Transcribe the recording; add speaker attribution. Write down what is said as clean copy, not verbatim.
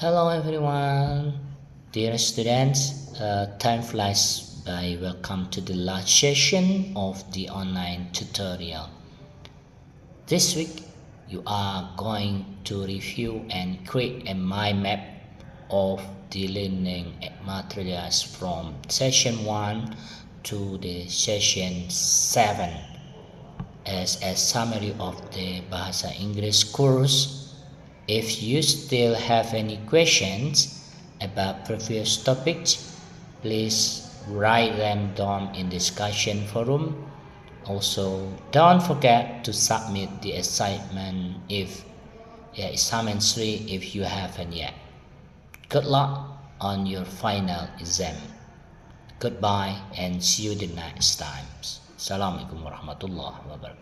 Speaker 1: Hello everyone, dear students. Time flies by. Welcome to the last session of the online tutorial. This week, you are going to review and create a mind map of the learning materials from session 1 to the session 7 as a summary of the Bahasa Inggris course. If you still have any questions about previous topics, please write them down in discussion forum. Also, don't forget to submit the assignment assignment 3 if you haven't yet. Good luck on your final exam. Goodbye and see you the next time. Assalamualaikum warahmatullahi wabarakatuh.